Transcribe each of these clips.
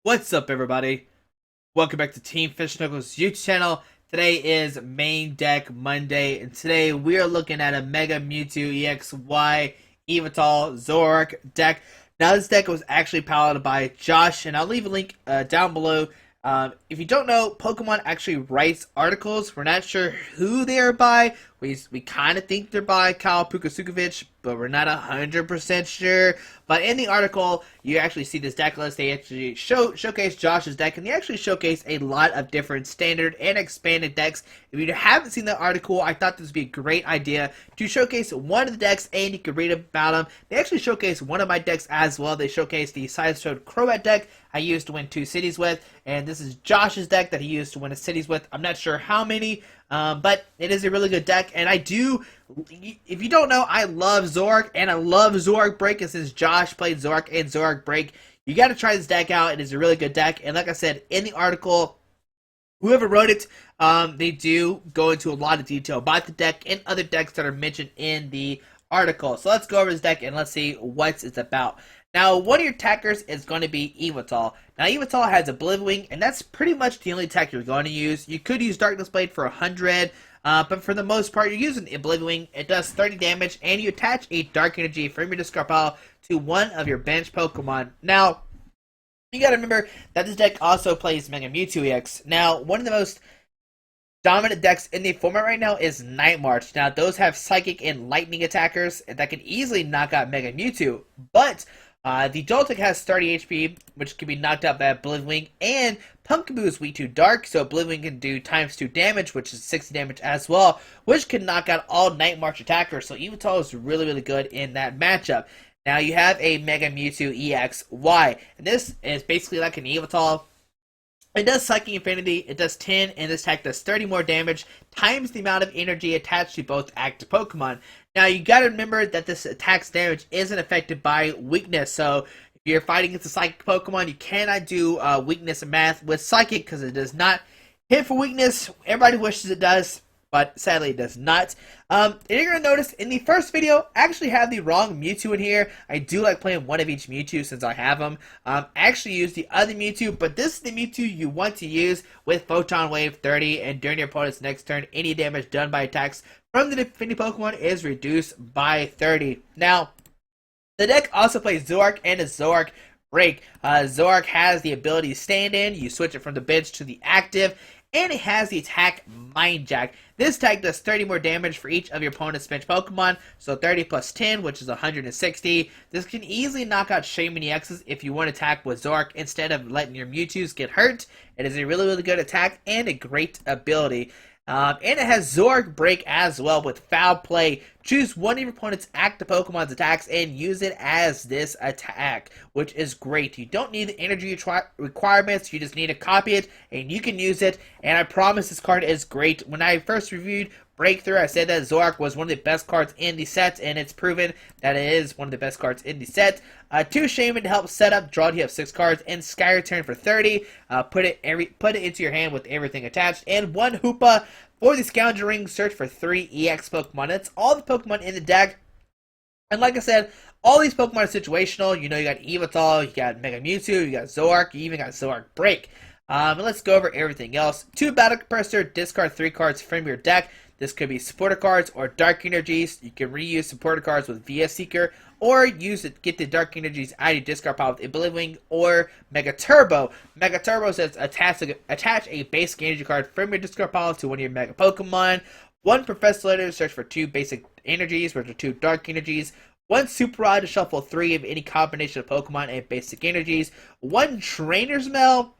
What's up, everybody? Welcome back to Team Fish Knuckles YouTube channel. Today is Main Deck Monday, and today we are looking at a Mega Mewtwo EXY Yveltal Zoroark deck. Now, this deck was actually piloted by Josh, and I'll leave a link down below. If you don't know, Pokemon actually writes articles. We're not sure who they are by. We kind of think they're by Kyle Pukasukovic, but we're not 100% sure. But in the article, you actually see this deck list. They actually showcase Josh's deck, and they actually showcase a lot of different standard and expanded decks. If you haven't seen the article, I thought this would be a great idea to showcase one of the decks, and you can read about them. They actually showcase one of my decks as well. They showcase the Sideshow Crobat deck I used to win 2 cities with, and this is Josh's deck that he used to win a cities with. I'm not sure how many, but it is a really good deck, and I do, if you don't know, I love Zoroark, and I love Zoroark Break, and since Josh played Zoroark and Zoroark Break, you got to try this deck out. It is a really good deck, and like I said, in the article, whoever wrote it, they do go into a lot of detail about the deck and other decks that are mentioned in the article. So let's go over this deck, and let's see what it's about. Now, one of your attackers is going to be Yveltal. Now, Yveltal has a Oblivion, and that's pretty much the only attack you're going to use. You could use Darkness Blade for 100, but for the most part, you're using Oblivion. It does 30 damage, and you attach a Dark Energy from your discard pile to one of your bench Pokemon. Now, you gotta remember that this deck also plays Mega Mewtwo EX. Now, one of the most dominant decks in the format right now is Night March. Now, those have Psychic and Lightning attackers that can easily knock out Mega Mewtwo, but the Joltik has 30 HP, which can be knocked out by Oblivion, and Pumpkaboo is weak to Dark, so Oblivion can do ×2 damage, which is 60 damage as well, which can knock out all Night March attackers, so Yveltal is really, really good in that matchup. Now, you have a Mega Mewtwo EXY, and this is basically like an Yveltal. It does Psychic Infinity, it does 10, and this attack does 30 more damage, times the amount of energy attached to both active Pokemon. Now, you gotta remember that this attack's damage isn't affected by weakness, so if you're fighting against a Psychic Pokemon, you cannot do weakness math with Psychic, because it does not hit for weakness. Everybody wishes it does, but sadly it does not. And you're going to notice in the first video, I actually have the wrong Mewtwo in here. I do like playing one of each Mewtwo since I have them. I actually use the other Mewtwo, but this is the Mewtwo you want to use with Photon Wave 30, and during your opponent's next turn, any damage done by attacks from the defending Pokemon is reduced by 30. Now, the deck also plays Zoroark and a Zoroark Break. Zoroark has the ability to stand in, you switch it from the bench to the active, and it has the attack Mind Jack. This attack does 30 more damage for each of your opponent's bench Pokemon, so 30 plus 10, which is 160. This can easily knock out Shaman EXs if you want to attack with Zoroark instead of letting your Mewtwo's get hurt. It is a really, really good attack and a great ability. And it has Zoroark Break as well with Foul Play. Choose one of your opponent's active Pokemon's attacks and use it as this attack, which is great. You don't need the energy requirements, you just need to copy it, and you can use it. And I promise this card is great. When I first reviewed Breakthrough, I said that Zoroark was one of the best cards in the set, and it's proven that it is one of the best cards in the set. 2 Shaman to help set up, draw, you have 6 cards, and Sky Return for 30. Put it into your hand with everything attached, and 1 Hoopa for the Scoundrel Ring. Search for 3 EX Pokemon. That's all the Pokemon in the deck. And like I said, all these Pokemon are situational. You know, you got Yveltal, you got Mega Mewtwo, you got Zoroark, you even got Zoroark Break. And let's go over everything else. 2 Battle Compressor, discard 3 cards from your deck. This could be supporter cards or dark energies. You can reuse supporter cards with VS Seeker, or use it, get the dark energies out of your discard pile with Oblivion or Mega Turbo. Mega Turbo says attach a basic energy card from your discard pile to one of your Mega Pokemon. 1 Professor Letter, search for 2 basic energies, which are 2 dark energies. 1 Super Rod to shuffle 3 of any combination of Pokemon and basic energies. 1 Trainer's Mail.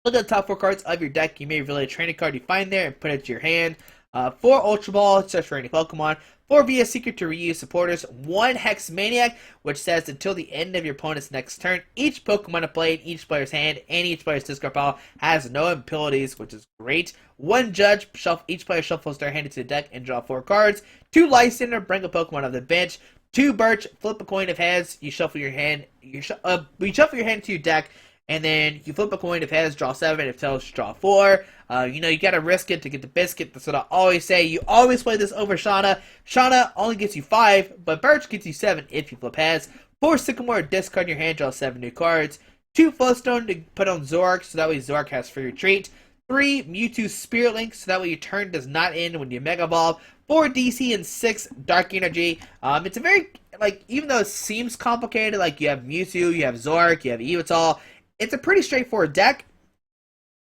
Look at the top 4 cards of your deck. You may reveal a training card you find there and put it to your hand. 4 Ultra Ball, search for any Pokemon. 4 VS Secret to reuse supporters. 1 Hex Maniac, which says until the end of your opponent's next turn, each Pokemon to play in each player's hand and each player's discard pile has no abilities, which is great. 1 Judge, each player shuffles their hand into the deck and draw 4 cards. 2 Lysander, bring a Pokemon off the bench. 2 Birch, flip a coin of heads. You shuffle your hand. You shuffle your hand to your deck. And then you flip a coin. If heads, draw 7. If tails, draw 4. You gotta risk it to get the biscuit. That's what I always say. You always play this over Shauna. Shauna only gets you 5, but Birch gets you 7 if you flip heads. 4 Sycamore, discard your hand, draw 7 new cards. 2 Flowstone to put on Zoroark, so that way Zoroark has free retreat. 3 Mewtwo Spirit Link, so that way your turn does not end when you Mega Evolve. 4 DC and 6 Dark Energy. It's a very, like, even though it seems complicated, like you have Mewtwo, you have Zoroark, you have Yveltal, it's a pretty straightforward deck.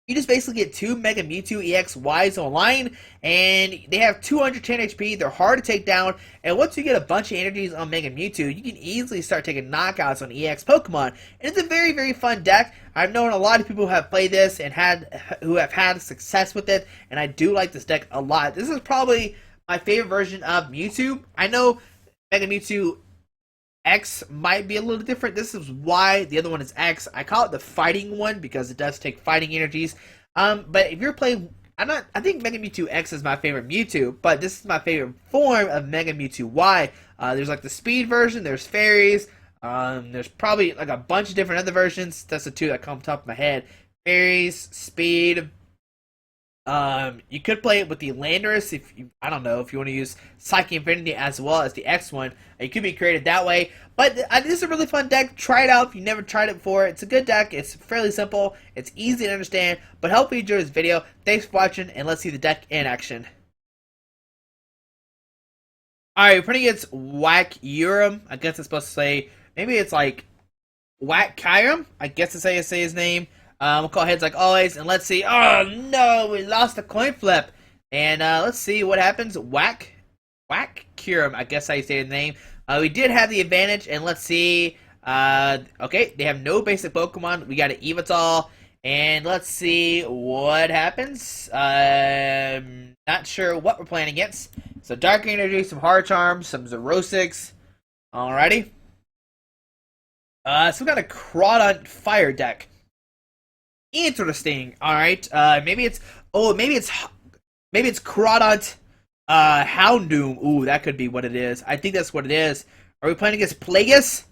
You just basically get 2 Mega Mewtwo EXYs online, and they have 210 HP, they're hard to take down, and once you get a bunch of energies on Mega Mewtwo, you can easily start taking knockouts on EX Pokemon, and it's a very, very fun deck. I've known a lot of people who have played this and who have had success with it, and I do like this deck a lot. This is probably my favorite version of Mewtwo. I know Mega Mewtwo X might be a little different. This is Y. The other one is X. I call it the fighting one because it does take fighting energies. But if you're playing, I think Mega Mewtwo X is my favorite Mewtwo, but this is my favorite form of Mega Mewtwo Y. There's like the speed version. There's fairies. There's probably like a bunch of different other versions. That's the 2 that come top of my head. Fairies, speed. You could play it with the Landorus if you, I don't know, if you want to use Psychic Infinity as well as the X one. It could be created that way. But this is a really fun deck. Try it out if you've never tried it before. It's a good deck. It's fairly simple. It's easy to understand. But hopefully you enjoyed this video. Thanks for watching, and let's see the deck in action. Alright, we're putting against Whack Urim. I guess it's supposed to say, maybe it's like Whack Kyurem. I guess that's how you say his name. We'll call heads like always, and let's see. Oh no, we lost the coin flip. And let's see what happens. Whack Kyurem, I guess how you say the name. We did have the advantage, and let's see. Okay, they have no basic Pokemon. We got an Yveltal, and let's see what happens. Not sure what we're playing against. So Dark Energy, some Hard Charms, some Zoroark. Alrighty. So we got a Crawdont Fire deck. Interesting. All right. Maybe it's Crawdont Houndoom. Ooh, that could be what it is. I think that's what it is. Are we playing against Plagueis?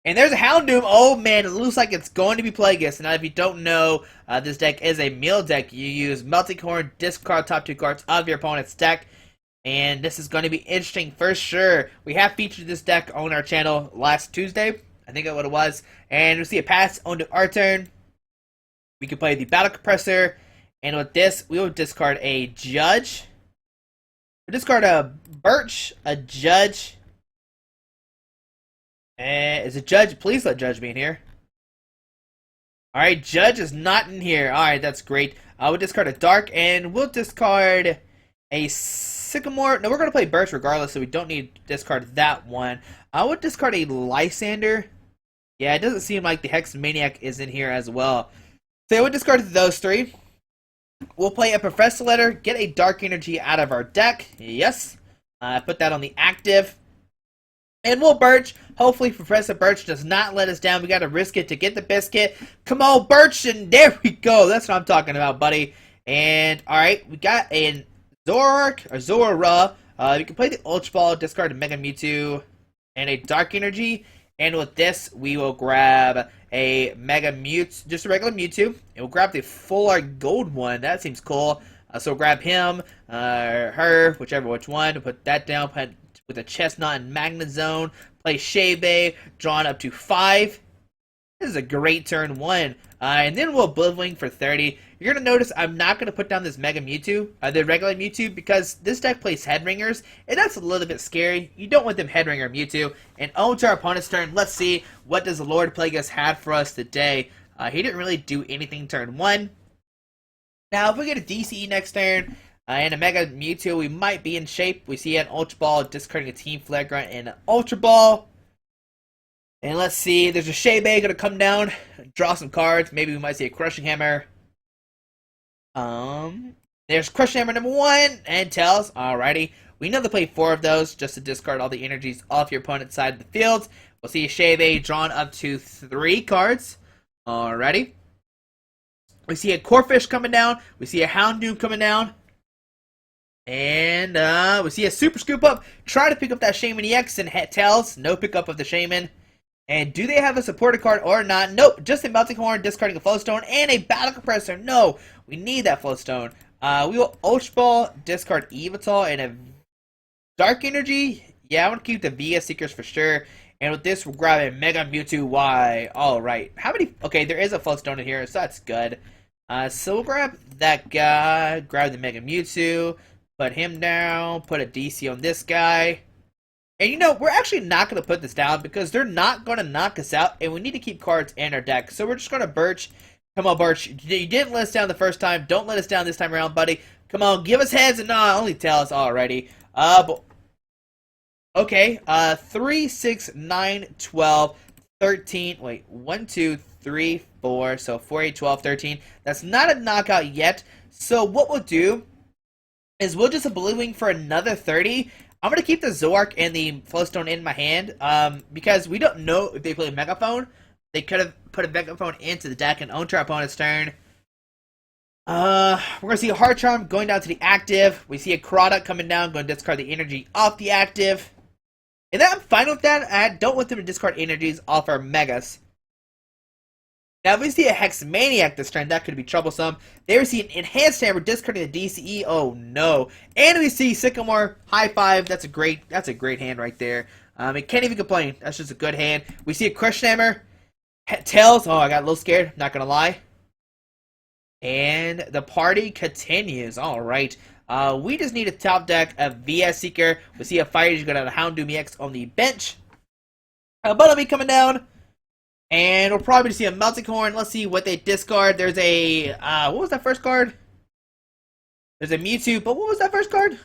And there's a Houndoom. Oh man, it looks like it's going to be Plagueis. Now, if you don't know, this deck is a meal deck. You use Melting Horn, discard top 2 cards of your opponent's deck, and this is going to be interesting for sure. We have featured this deck on our channel last Tuesday. I think that's what it was. And we see a pass onto our turn. We can play the Battle Compressor, and with this, we will discard a Judge. We'll discard a Birch, a Judge. And is a Judge? Please let Judge be in here. Alright, Judge is not in here. Alright, that's great. We'll discard a Dark, and we'll discard a Sycamore. No, we're going to play Birch regardless, so we don't need to discard that one. I would discard a Lysander. Yeah, it doesn't seem like the Hex Maniac is in here as well. So we'll discard those 3. We'll play a Professor Letter, get a Dark Energy out of our deck. Yes. Put that on the active. And we'll Birch. Hopefully Professor Birch does not let us down. We got to risk it to get the biscuit. Come on, Birch, and there we go. That's what I'm talking about, buddy. And, alright, we got a Zoroark, or Zora. We can play the Ultra Ball, discard a Mega Mewtwo, and a Dark Energy. And with this, we will grab a Mega Mewtwo, just a regular Mewtwo, and we'll grab the Full Art Gold one. That seems cool. So we'll grab him, her, whichever which one. Put that down, put with a Chestnut and Magnet Zone. Play Shebe, drawn up to 5. This is a great turn 1. And then we'll Blizzwing for 30. You're going to notice I'm not going to put down this Mega Mewtwo, the regular Mewtwo, because this deck plays Headringers, and that's a little bit scary. You don't want them Headringer Mewtwo. And on to our opponent's turn. Let's see what does the Lord Plagueis have for us today. He didn't really do anything turn 1. Now, if we get a DCE next turn, and a Mega Mewtwo, we might be in shape. We see an Ultra Ball, discarding a Team Flagrant and an Ultra Ball. And let's see, there's a Shebe going to come down, draw some cards. Maybe we might see a Crushing Hammer. There's Crushing Hammer number 1 and Tails. Alrighty. We know to play 4 of those just to discard all the energies off your opponent's side of the field. We'll see a Shebe drawn up to 3 cards. Alrighty. We see a Corphish coming down. We see a Houndoom coming down. And we see a Super Scoop Up. Try to pick up that Shaman EX and Tails. No pickup of the Shaman. And do they have a supported card or not? Nope, just a Melting Horn, discarding a Flowstone, and a Battle Compressor. No, we need that Flowstone. We will Ultra Ball, discard Yveltal, and a Dark Energy. Yeah, I want to keep the VS Seekers for sure. And with this, we're grabbing Mega Mewtwo Y. Alright. How many? Okay, there is a Floatstone in here, so that's good. So we'll grab that guy, grab the Mega Mewtwo, put him down, put a DC on this guy. And you know, we're actually not going to put this down because they're not going to knock us out, and we need to keep cards in our deck. So we're just going to Birch. Come on, Birch. You didn't let us down the first time. Don't let us down this time around, buddy. Come on, give us heads and only tails already. Okay, 3, 6, 9, 12, 13. Wait, 1, 2, 3, 4. So 4, 8, 12, 13. That's not a knockout yet. So what we'll do is we'll just Oblivion for another 30. I'm going to keep the Zoroark and the Flowstone in my hand, because we don't know if they play Megaphone. They could have put a Megaphone into the deck and own to our opponent's turn. We're going to see a Hard Charm going down to the active. We see a Crawdad coming down, going to discard the energy off the active. And I'm fine with that. I don't want them to discard energies off our Megas. Now, if we see a Hexmaniac this turn, that could be troublesome. There we see an Enhanced Hammer discarding the DCE. Oh no! And we see Sycamore. High five. That's a great hand right there. It can't even complain. That's just a good hand. We see a Crush Hammer. Tails. Oh, I got a little scared. Not gonna lie. And the party continues. All right. We just need a top deck of VS Seeker. We see a Fire. You got a Houndoom EX on the bench. Butterby coming down. And we'll probably see a Melticorn. Let's see what they discard. There's a, what was that first card? There's a Mewtwo, but what was that first card?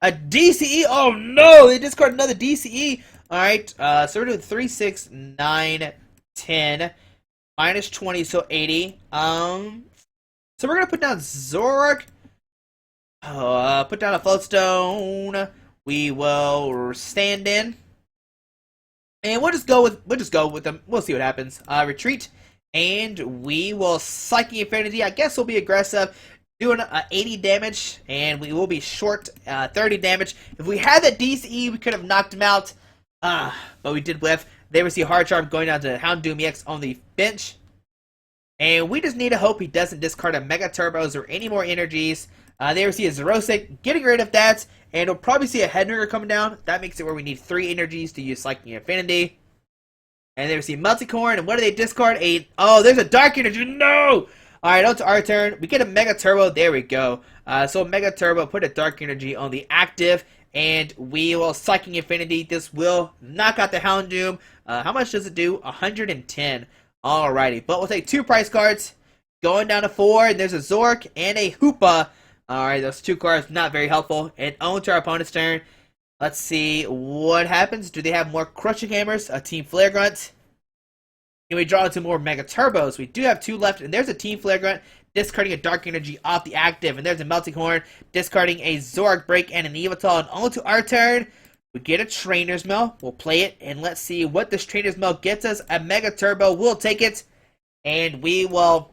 A DCE? Oh no, they discard another DCE. Alright, so we're doing 3, 6, 9, 10, minus 20, so 80. So we're gonna put down Zoroark. Put down a Floatstone. We will stand in. And we'll just go with them. We'll see what happens. Retreat, and we will Psychic Infinity. I guess we'll be aggressive, doing 80 damage, and we will be short 30 damage. If we had that DCE, we could have knocked him out, but we did whiff. There we see Hard Charm going down to Houndoom EX on the bench, and we just need to hope he doesn't discard a Mega Turbos or any more energies. There we see a Zoroark, getting rid of that, and we'll probably see a Headringer coming down. That makes it where we need 3 energies to use Psychic Infinity. And there we see Melticorn, and what do they discard? Oh, there's a Dark Energy, no! Alright, on to our turn. We get a Mega Turbo, there we go. So Mega Turbo, put a Dark Energy on the active, and we will Psychic Infinity. This will knock out the Houndoom. How much does it do? 110. Alrighty, but we'll take 2 price cards. Going down to 4, and there's a Zoroark and a Hoopa. Alright, those 2 cards, not very helpful. And on to our opponent's turn. Let's see what happens. Do they have more Crushing Hammers? A Team Flare Grunt? Can we draw into more Mega Turbos? We do have 2 left, and there's a Team Flare Grunt discarding a Dark Energy off the active. And there's a Melticorn discarding a Zoroark Break and an Yveltal. And on to our turn. We get a Trainer's Mail. We'll play it, and let's see what this Trainer's Mail gets us. A Mega Turbo. We'll take it, and we will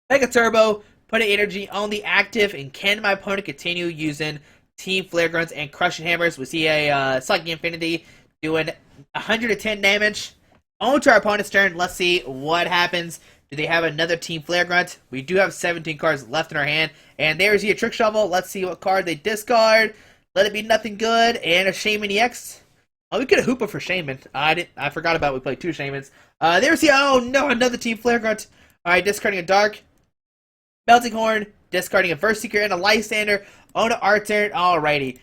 Mega Turbo. Put an energy on the active, and can my opponent continue using Team Flare Grunts and Crushing Hammers? We see a Psychic Infinity doing 110 damage. On to our opponent's turn. Let's see what happens. Do they have another Team Flare Grunt? We do have 17 cards left in our hand. And there's a Trick Shovel. Let's see what card they discard. Let it be nothing good. And a Shaman EX. Oh, we could have Hoopa for Shaman. I forgot about we played 2 Shamans. There's the, oh no, another Team Flare Grunt. Alright, discarding a Dark. Melticorn, discarding a Verse Seeker and a Lysander on our turn. Alrighty.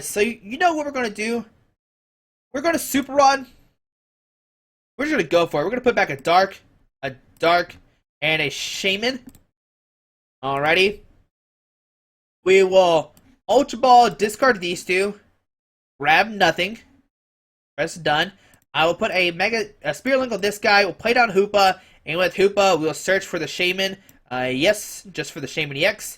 So you know what we're going to do? We're going to Super Rod. We're just going to go for it. We're going to put back a Dark, and a Shaman. Alrighty. We will Ultra Ball, discard these 2. Grab nothing. Press done. I will put a Spear Link on this guy. We'll play down Hoopa. And with Hoopa, we'll search for the Shaman. Yes, just for the Shaman EX.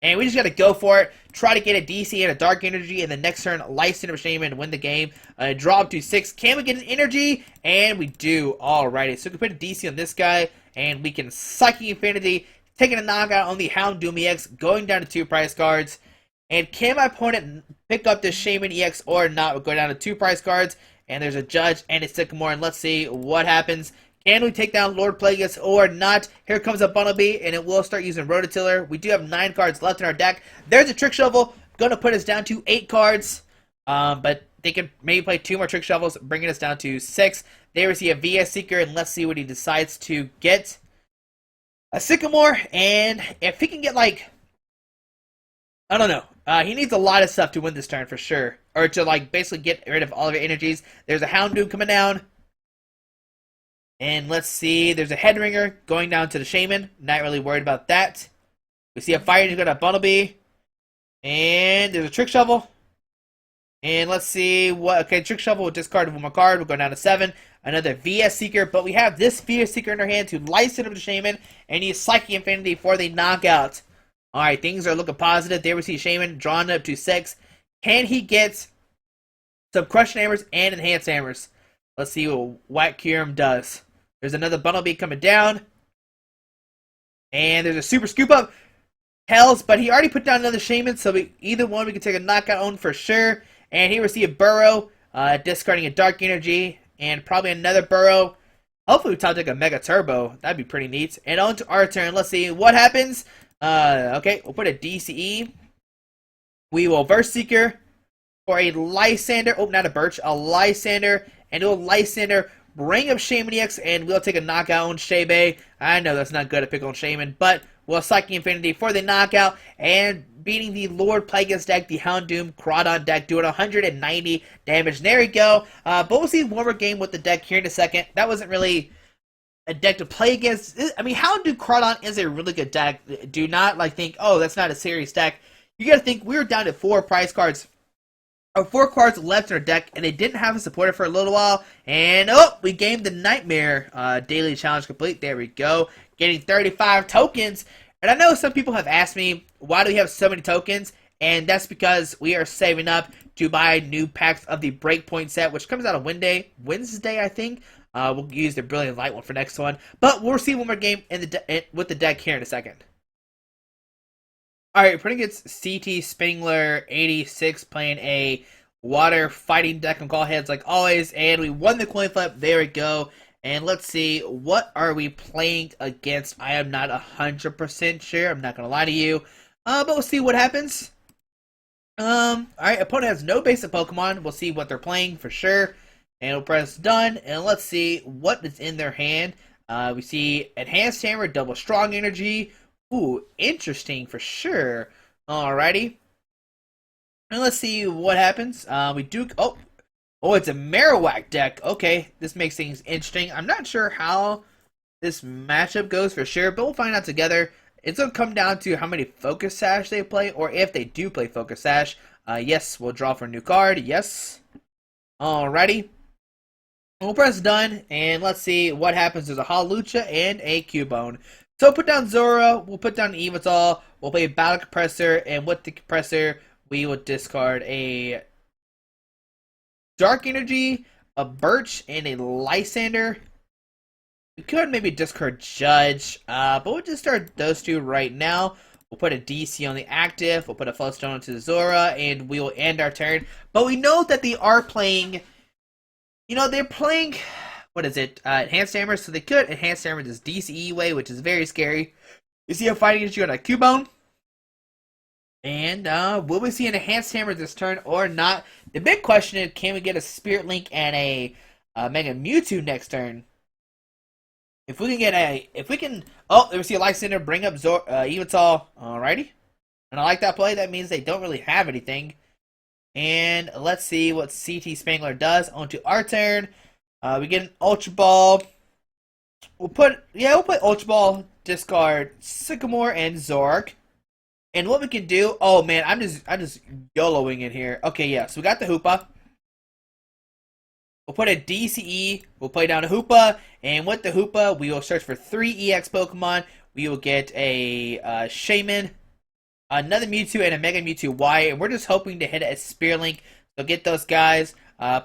And we just gotta go for it. Try to get a DC and a Dark Energy, and the next turn, Lysander of Shaman to win the game. Draw up to 6. Can we get an energy? And we do. Alrighty, so we can put a DC on this guy, and we can Psychic Infinity, taking a knockout on the Houndoom EX, going down to 2 price cards. And can my opponent pick up the Shaman EX or not? We'll go down to 2 price cards, and there's a Judge and a Sycamore, and let's see what happens. Can we take down Lord Plagueis or not? Here comes a Bumblebee, and it will start using Rototiller. We do have 9 cards left in our deck. There's a Trick Shovel. Going to put us down to 8 cards. But they could maybe play 2 more Trick Shovels, bringing us down to 6. They receive a VS Seeker, and let's see what he decides to get. A Sycamore, and if he can get, like, I don't know. He needs a lot of stuff to win this turn for sure. Or to, like, basically get rid of all of your energies. There's a Houndoom coming down. And let's see. There's a Headringer going down to the Shaman. Not really worried about that. We see a Fire Ninja, got a Bumblebee. And there's a Trick Shovel. And let's see what. Okay, Trick Shovel will discard one more card. We'll go down to 7. Another VS Seeker. But we have this VS Seeker in our hand to license up the Shaman. And use Psychic Infinity for the knockout. Alright, things are looking positive. There we see Shaman drawn up to 6. Can he get some Crushing Hammers and Enhanced Hammers? Let's see what White Kyurem does. There's another Bumblebee coming down. And there's a Super Scoop Up. Hells, but he already put down another Shaman, so either one we can take a knockout on for sure. And here we see a Burrow, discarding a Dark Energy, and probably another Burrow. Hopefully we top deck a Mega Turbo. That'd be pretty neat. And on to our turn. Let's see what happens. Okay, we'll put a DCE. We will Verse Seeker for a Lysander. Oh, not a Birch. A Lysander. And we'll Lysander, bring up Shaman EX, and we'll take a knockout on Shebe. I know that's not good to pick on Shaman, but we'll Psychic Infinity for the knockout, and beating the Lord Plagueis deck, the Houndoom Crawdon deck, doing 190 damage. There we go. But we'll see one more game with the deck here in a second. That wasn't really a deck to play against. I mean, Houndoom Crawdon is a really good deck. Do not think, oh, that's not a serious deck. You gotta think, we were down to 4 prize cards, or 4 cards left in our deck, and they didn't have a supporter for a little while. And oh, we gamed the Nightmare daily challenge complete. There we go, getting 35 tokens. And I know some people have asked me, why do we have so many tokens? And that's because we are saving up to buy new packs of the Breakpoint set, which comes out on Wednesday, I think. We'll use the Brilliant Light one for next one. But we'll see one more game with the deck here in a second. Alright, putting against CT Spangler 86, playing a water fighting deck on call heads like always. And we won the coin flip. There we go. And let's see, what are we playing against? I am not 100% sure. I'm not going to lie to you. But we'll see what happens. Alright, opponent has no basic Pokemon. We'll see what they're playing for sure. And we'll press done. And let's see what is in their hand. We see Enhanced Hammer, Double Strong Energy. Ooh, interesting for sure. Alrighty. And let's see what happens. We do... Oh, it's a Marowak deck. Okay, this makes things interesting. I'm not sure how this matchup goes for sure, but we'll find out together. It's going to come down to how many Focus Sash they play, or if they do play Focus Sash. Yes, we'll draw for a new card. Yes. Alrighty. We'll press done, and let's see what happens. There's a Hawlucha and a Cubone. So put down Zora, we'll put down Yveltal, we'll play Battle Compressor, and with the Compressor, we will discard a Dark Energy, a Birch, and a Lysander. We could maybe discard Judge, but we'll just start those 2 right now. We'll put a DC on the active, we'll put a Flowstone onto the Zora, and we will end our turn. But we know that they are playing, they're playing, what is it, Enhanced Hammers, so they could Enhanced Hammer this DCE way, which is very scary. You see a Fighting Energy on a Cubone. And will we see an Enhanced Hammer this turn or not? The big question is, can we get a Spirit Link and a Mega Mewtwo next turn? If we can oh, there we see a Lysander bring up Yveltal. Alrighty. And I like that play. That means they don't really have anything. And let's see what CT Spangler does. On to our turn. We get an Ultra Ball. We'll play Ultra Ball, discard Sycamore and Zoroark. And what we can do, oh man, I'm just YOLOing it here. Okay, yeah, so we got the Hoopa. We'll put a DCE, we'll play down a Hoopa, and with the Hoopa, we will search for 3 EX Pokemon. We will get a Shaman, another Mewtwo, and a Mega Mewtwo Y, and we're just hoping to hit a Spear Link. So get those guys,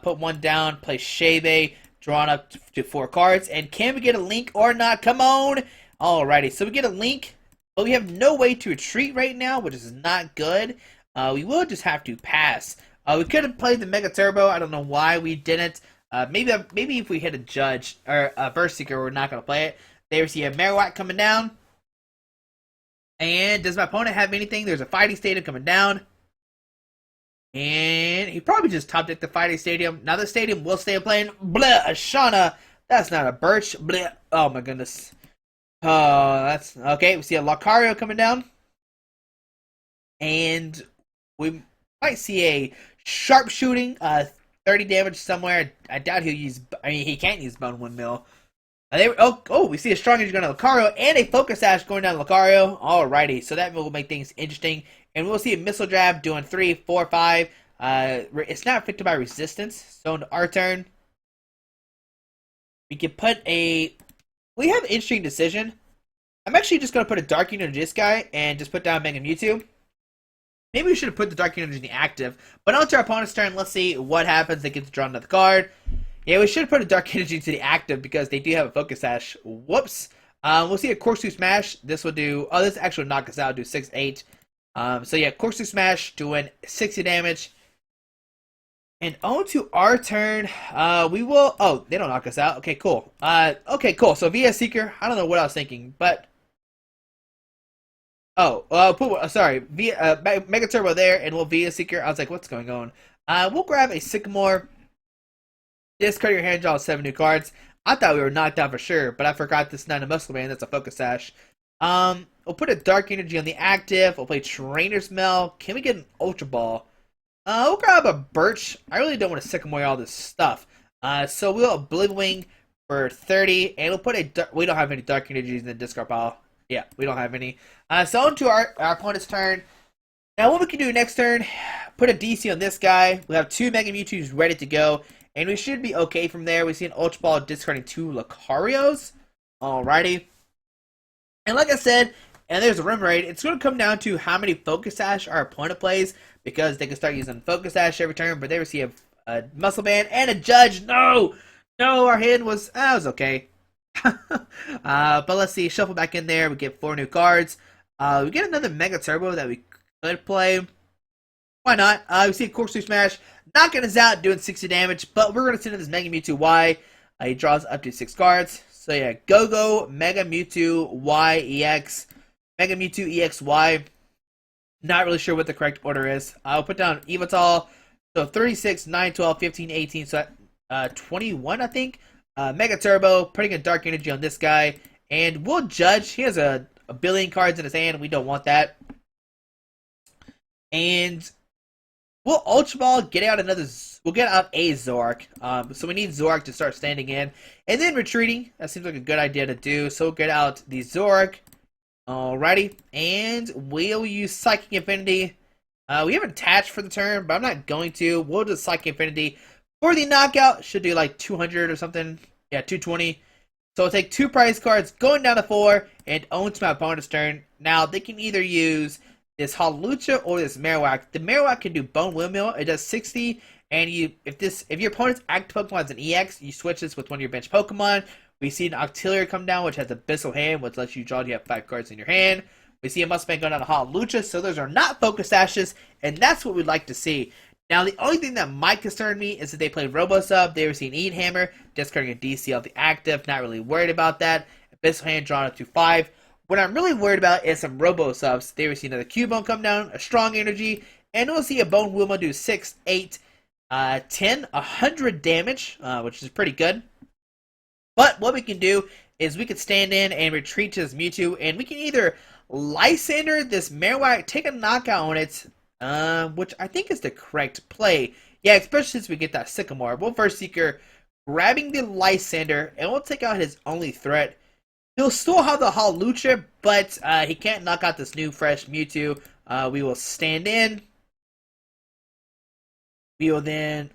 put one down, play Shebe, drawn up to 4 cards, and can we get a Link or not? Come on! Alrighty, so we get a Link. But we have no way to retreat right now, which is not good. We will just have to pass. We could have played the Mega Turbo. I don't know why we didn't. Maybe if we hit a Judge or a Verse Seeker, we're not going to play it. There we see a Marowak coming down. And does my opponent have anything? There's a Fighting Stadium coming down. And he probably just top decked the fighting stadium. Now the stadium will stay playing. Blah, Ashana. That's not a Birch. Blah. Oh my goodness. Oh, that's okay. We see a Lucario coming down. And we might see a sharpshooting, 30 damage somewhere. I doubt he'll use. I mean, he can't use Bone Windmill. We see a strong energy going to Lucario and a Focus Sash going down Lucario. Alrighty, so that will make things interesting. And we'll see a Missile Jab doing 3, 4, 5. It's not affected by resistance. So in our turn, we can put a. We have an interesting decision. I'm actually just going to put a Dark Unit on this guy and just put down Mega Mewtwo. Maybe we should have put the Dark Energy in the active. But on to our opponent's turn, let's see what happens. They get to draw another card. Yeah, we should have put a Dark Energy to the active because they do have a Focus Sash. Whoops. We'll see a Corkscrew Smash. This will do... Oh, this actually knock us out. Do 6, 8. So yeah, Corkscrew Smash doing 60 damage. And on to our turn. We will... Oh, they don't knock us out. Okay, cool. Okay, cool. So VS Seeker. I don't know what I was thinking, but... Oh, sorry. Mega Turbo there, and we'll VS Seeker. I was like, what's going on? We'll grab a Sycamore. Discard your hand, draw 7 new cards. I thought we were knocked out for sure, but I forgot this is not a Muscle Man. That's a Focus Sash. We'll put a Dark Energy on the active. We'll play Trainer's Mail. Can we get an Ultra Ball? We'll grab a Birch. I really don't want to Sycamore all this stuff. So we'll Oblivion Wing for 30, and we'll put a... We don't have any Dark Energies in the discard pile. Yeah, we don't have any. So on to our opponent's turn. Now what we can do next turn, put a DC on this guy. We'll have 2 Mega Mewtwo's ready to go. And we should be okay from there. We see an Ultra Ball discarding 2 Lucarios. Alrighty. And like I said, and there's a Rim Raid, it's going to come down to how many Focus Sash our opponent plays. Because they can start using Focus Sash every turn. But they receive a Muscle Band and a Judge. No! No, our hand was... That was okay. But let's see, shuffle back in there. We get 4 new cards. We get another Mega Turbo that we could play. Why not? We see a Corkscrew Smash knocking us out, doing 60 damage. But we're going to send in this Mega Mewtwo Y. He draws up to 6 cards. So yeah, Go Mega Mewtwo Y EX, Mega Mewtwo EX Y. Not really sure what the correct order is. I'll put down Yveltal. So 36, 9, 12, 15, 18. So 21, I think. Mega Turbo, putting a Dark Energy on this guy, and we'll judge. He has a billion cards in his hand. We don't want that. And we'll Ultra Ball, get out another... We'll get out a Zoroark. So we need Zoroark to start standing in. And then retreating. That seems like a good idea to do. So we'll get out the Zoroark. Alrighty. And we'll use Psychic Infinity. We haven't attached for the turn, but I'm not going to. We'll do Psychic Infinity. For the knockout, should do like 200 or something. Yeah, 220. So we'll take 2 prize cards, going down to 4, and own to my opponent's turn. Now, they can either use this Hawlucha or this Marowak. The Marowak can do Bone Windmill. It does 60, and if your opponent's active Pokemon is an EX, you switch this with one of your bench Pokemon. We see an Octillery come down, which has Abyssal Hand, which lets you draw. You have 5 cards in your hand. We see a Muscle Man going down to Hawlucha, so those are not Focus Sashes, and that's what we'd like to see. Now, the only thing that might concern me is that they played Robo-Sub. They receive an Eat Hammer, discarding a DC off the active. Not really worried about that. Abyssal Hand drawn up to 5. What I'm really worried about is some Robo-Subs. They receive another Cubone come down, a Strong Energy, and we'll see a Bone Windmill do 6, 8, 10, 100 damage, which is pretty good. But what we can do is we can stand in and retreat to this Mewtwo, and we can either Lysander this Marowak, take a knockout on it, which I think is the correct play. Yeah, especially since we get that Sycamore. We'll first Seeker, grabbing the Lysander, and we'll take out his only threat. He'll still have the Hawlucha, but he can't knock out this new fresh Mewtwo. We will stand in. We will then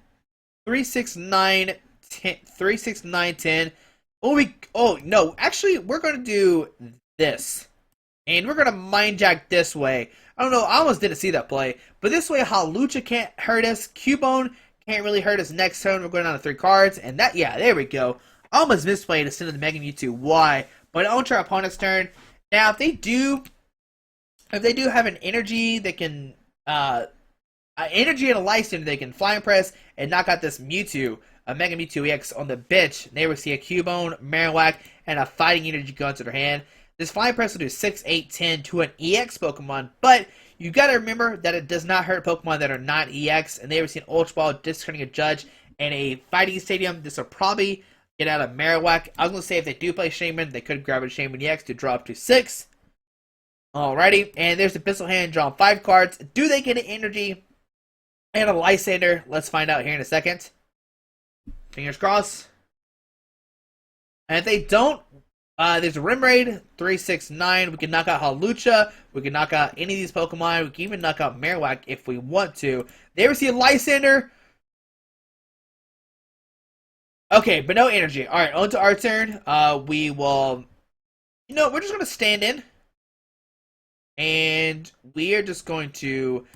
3, 6, 9, 10. 3, 6, 9, 10. Oh no, actually we're gonna do this. And we're gonna Mind Jack this way. I don't know, I almost didn't see that play. But this way, Hawlucha can't hurt us. Cubone can't really hurt us next turn. We're going down to 3 cards. And that, yeah, there we go. I almost misplayed to send in the Mega Mewtwo Y. But on to our opponent's turn. Now, if they do have an energy, they can, energy and a Lysander, they can Flying Press and knock out this Mewtwo, a Mega Mewtwo EX on the bench. They will see a Cubone, Marowak, and a Fighting Energy go into their hand. This Flying Press will do 6, 8, 10 to an EX Pokemon, but you gotta remember that it does not hurt Pokemon that are not EX, and they ever seen Ultra Ball discarding a Judge in a fighting stadium. This will probably get out of Marowak. I was gonna say if they do play Shaman, they could grab a Shaman EX to drop to 6. Alrighty, and there's the Pistol Hand, draw 5 cards. Do they get an Energy and a Lysander? Let's find out here in a second. Fingers crossed. And if they don't, there's a Rim Raid, 3, 6, 9. We can knock out Hawlucha. We can knock out any of these Pokemon. We can even knock out Marowak if we want to. They ever see a Lysander? Okay, but no energy. Alright, on to our turn. We will... we're just going to stand in. And we are just going to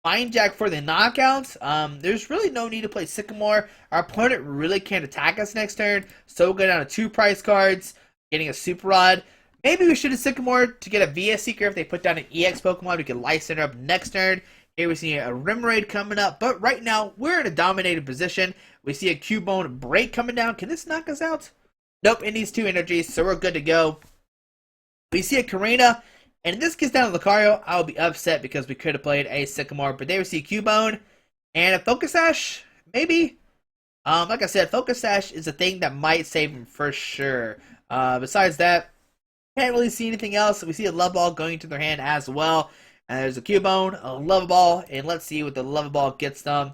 Fine Jack for the knockouts. There's really no need to play Sycamore. Our opponent really can't attack us next turn. So we'll go down to 2 prize cards. Getting a Super Rod. Maybe we should have Sycamore to get a VS Seeker. If they put down an EX Pokemon, we can Lysander up next turn. Here we see a Rim Raid coming up. But right now, we're in a dominated position. We see a Cubone Break coming down. Can this knock us out? Nope, it needs 2 energies, so we're good to go. We see a Karina. And if this gets down to Lucario, I would be upset because we could have played a Sycamore. But there we see Cubone. And a Focus Sash, maybe? Like I said, Focus Sash is a thing that might save him for sure. Besides that, can't really see anything else. We see a Love Ball going into their hand as well. And there's a Cubone, a Love Ball, and let's see what the Love Ball gets them.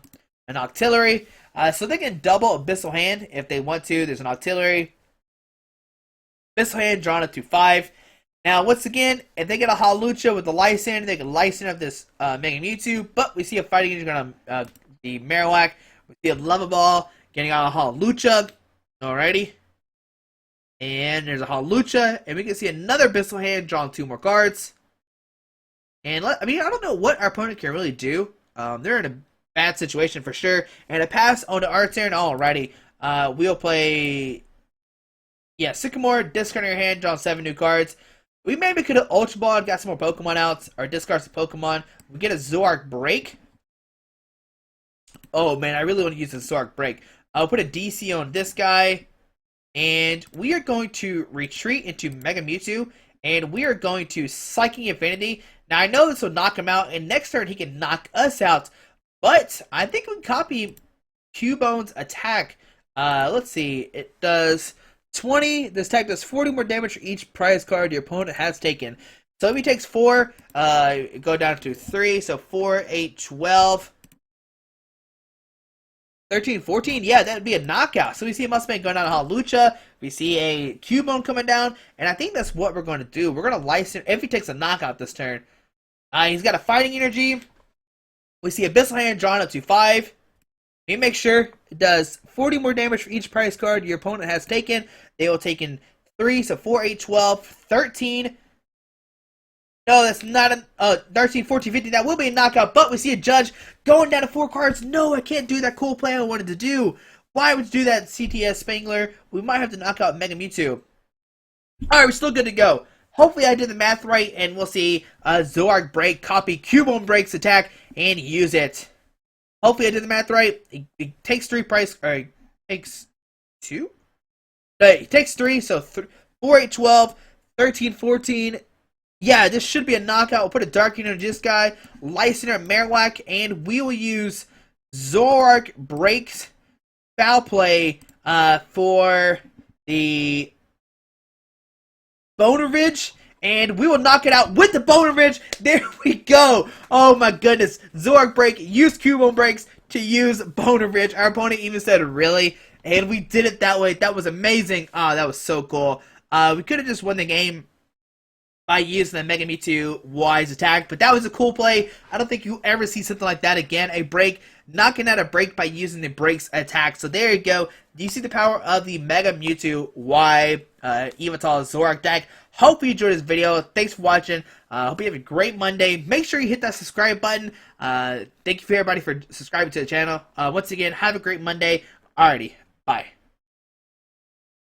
An Octillery. So they can double Abyssal Hand if they want to. There's an Octillery. Abyssal Hand drawn up to 5. Now, once again, if they get a Hawlucha with the Lysander, they can Lysander up this Mega Mewtwo. But we see a Fighting Energy going to be Marowak. We see a Love Ball getting out a Hawlucha. Alrighty. And there's a Hawlucha. And we can see another Abyssal Hand drawing 2 more cards. And, I don't know what our opponent can really do. They're in a bad situation for sure. And a pass on to our turn. Alrighty. We'll play... Yeah, Sycamore, discarding your hand, draw 7 new cards. We maybe could have Ultra Ball and got some more Pokemon out, or discard some Pokemon. We get a Zoroark Break. Oh man, I really want to use the Zoroark Break. I'll put a DC on this guy. And we are going to retreat into Mega Mewtwo. And we are going to Psychic Infinity. Now I know this will knock him out, and next turn he can knock us out. But I think we can copy Cubone's attack. Let's see. It does 20. This attack does 40 more damage for each prize card your opponent has taken. So if he takes 4, go down to 3. So 4, 8, 12, 13, 14. Yeah, that would be a knockout. So we see a Mustang going down to Hawlucha. We see a Cubone coming down. And I think that's what we're going to do. We're going to license if he takes a knockout this turn. He's got a Fighting Energy. We see Abyssal Hand drawn up to 5. We make sure it does 40 more damage for each prize card your opponent has taken. They will take in 3, so 4, 8, 12, 13. No, that's not a 13, 14, 15. That will be a knockout, but we see a Judge going down to 4 cards. No, I can't do that cool play I wanted to do. Why would you do that, CTS Spangler? We might have to knock out Mega Mewtwo. Alright, we're still good to go. Hopefully I did the math right, and we'll see Zoroark Break, copy Cubone Break's attack, and use it. Hopefully I did the math right. It takes 3 price, or it takes 2? No, it takes 3, so 4, 8, 12, 13, 14. Yeah, this should be a knockout. We'll put a Dark Unit on this guy, Lysander, Marowak, and we will use Zoroark Breaks Foul Play for the Boner Ridge, and we will knock it out with the Boner Ridge. There we go. Oh my goodness. Zoroark Break, use Cubone Breaks to use Boner Ridge. Our opponent even said, really? And we did it that way. That was amazing. Oh, that was so cool. We could have just won the game by using the Mega Mewtwo Wise attack, but that was a cool play. I don't think you'll ever see something like that again. A break, knocking out a break by using the Breaks attack. So there you go. Do you see the power of the Mega Mewtwo Y Yveltal Zoroark deck? Hope you enjoyed this video. Thanks for watching. Hope you have a great Monday. Make sure you hit that subscribe button. Thank you for everybody for subscribing to the channel. Once again, have a great Monday. Alrighty, bye.